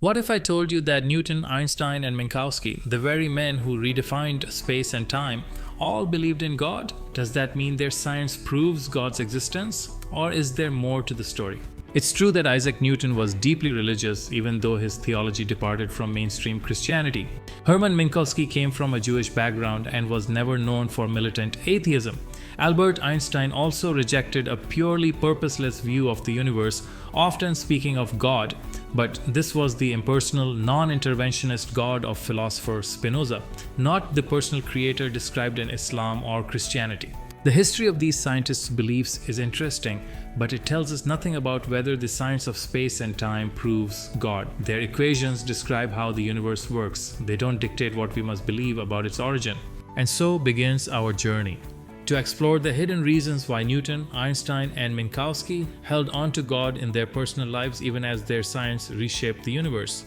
What if I told you that Newton, Einstein, and Minkowski, the very men who redefined space and time, all believed in God? Does that mean their science proves God's existence? Or is there more to the story? It's true that Isaac Newton was deeply religious, even though his theology departed from mainstream Christianity. Hermann Minkowski came from a Jewish background and was never known for militant atheism. Albert Einstein also rejected a purely purposeless view of the universe, often speaking of God, but this was the impersonal, non-interventionist God of philosopher Spinoza, not the personal creator described in Islam or Christianity. The history of these scientists' beliefs is interesting, but it tells us nothing about whether the science of space and time proves God. Their equations describe how the universe works. They don't dictate what we must believe about its origin. And so begins our journey to explore the hidden reasons why Newton, Einstein, and Minkowski held on to God in their personal lives even as their science reshaped the universe.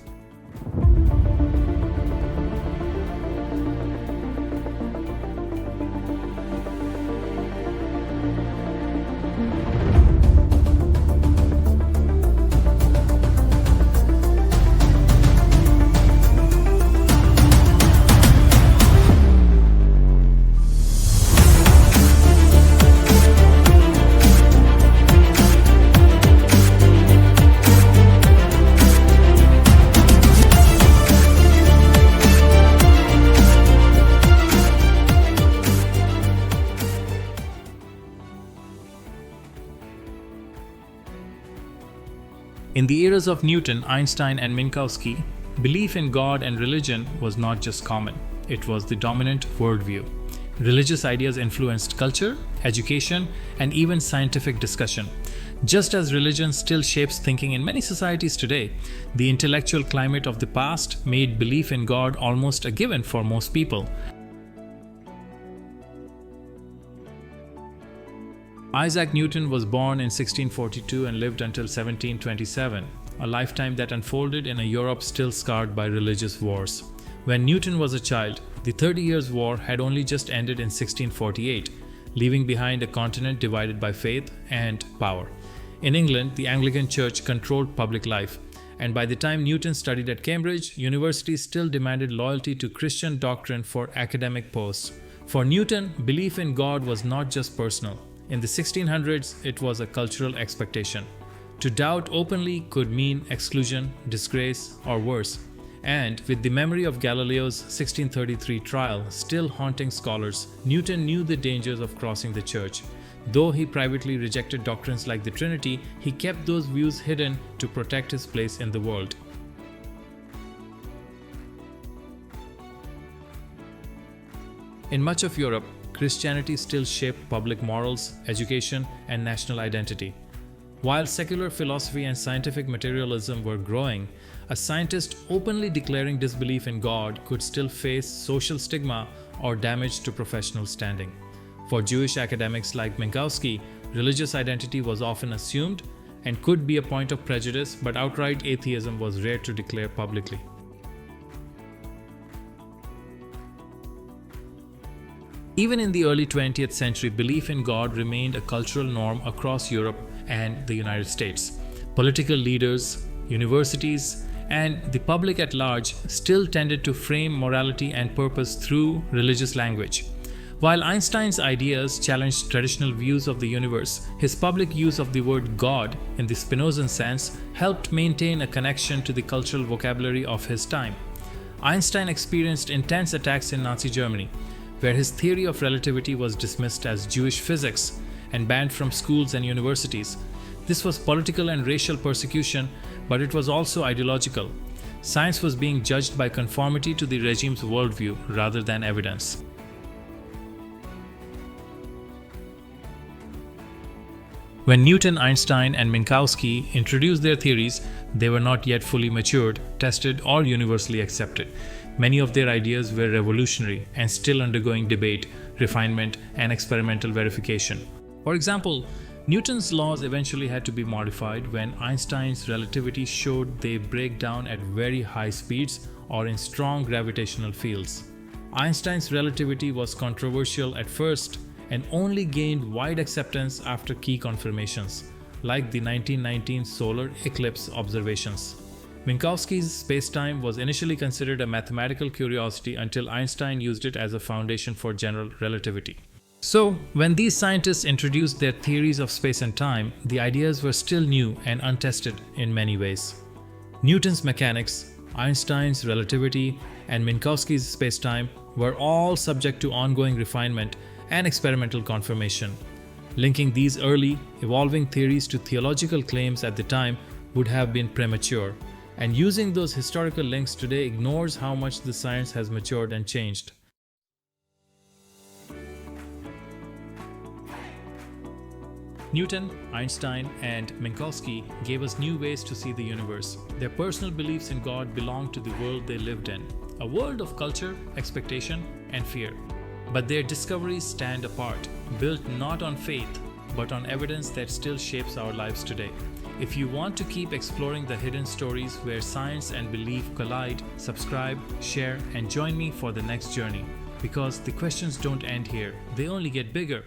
In the eras of Newton, Einstein, and Minkowski, belief in God and religion was not just common, it was the dominant worldview. Religious ideas influenced culture, education, and even scientific discussion. Just as religion still shapes thinking in many societies today, the intellectual climate of the past made belief in God almost a given for most people. Isaac Newton was born in 1642 and lived until 1727, a lifetime that unfolded in a Europe still scarred by religious wars. When Newton was a child, the 30 Years' War had only just ended in 1648, leaving behind a continent divided by faith and power. In England, the Anglican Church controlled public life, and by the time Newton studied at Cambridge, universities still demanded loyalty to Christian doctrine for academic posts. For Newton, belief in God was not just personal. In the 1600s, it was a cultural expectation. To doubt openly could mean exclusion, disgrace, or worse. And with the memory of Galileo's 1633 trial still haunting scholars, Newton knew the dangers of crossing the church. Though he privately rejected doctrines like the Trinity, he kept those views hidden to protect his place in the world. In much of Europe, Christianity still shaped public morals, education, and national identity. While secular philosophy and scientific materialism were growing, a scientist openly declaring disbelief in God could still face social stigma or damage to professional standing. For Jewish academics like Minkowski, religious identity was often assumed and could be a point of prejudice, but outright atheism was rare to declare publicly. Even in the early 20th century, belief in God remained a cultural norm across Europe and the United States. Political leaders, universities, and the public at large still tended to frame morality and purpose through religious language. While Einstein's ideas challenged traditional views of the universe, his public use of the word God in the Spinozan sense helped maintain a connection to the cultural vocabulary of his time. Einstein experienced intense attacks in Nazi Germany, where his theory of relativity was dismissed as Jewish physics and banned from schools and universities. This was political and racial persecution, but it was also ideological. Science was being judged by conformity to the regime's worldview rather than evidence. When Newton, Einstein, and Minkowski introduced their theories, they were not yet fully matured, tested, or universally accepted. Many of their ideas were revolutionary and still undergoing debate, refinement, and experimental verification. For example, Newton's laws eventually had to be modified when Einstein's relativity showed they break down at very high speeds or in strong gravitational fields. Einstein's relativity was controversial at first and only gained wide acceptance after key confirmations, like the 1919 solar eclipse observations. Minkowski's spacetime was initially considered a mathematical curiosity until Einstein used it as a foundation for general relativity. So, when these scientists introduced their theories of space and time, the ideas were still new and untested in many ways. Newton's mechanics, Einstein's relativity, and Minkowski's spacetime were all subject to ongoing refinement and experimental confirmation. Linking these early, evolving theories to theological claims at the time would have been premature, and using those historical links today ignores how much the science has matured and changed. Newton, Einstein, and Minkowski gave us new ways to see the universe. Their personal beliefs in God belonged to the world they lived in, a world of culture, expectation, and fear. But their discoveries stand apart, built not on faith, but on evidence that still shapes our lives today. If you want to keep exploring the hidden stories where science and belief collide, subscribe, share, and join me for the next journey. Because the questions don't end here, they only get bigger.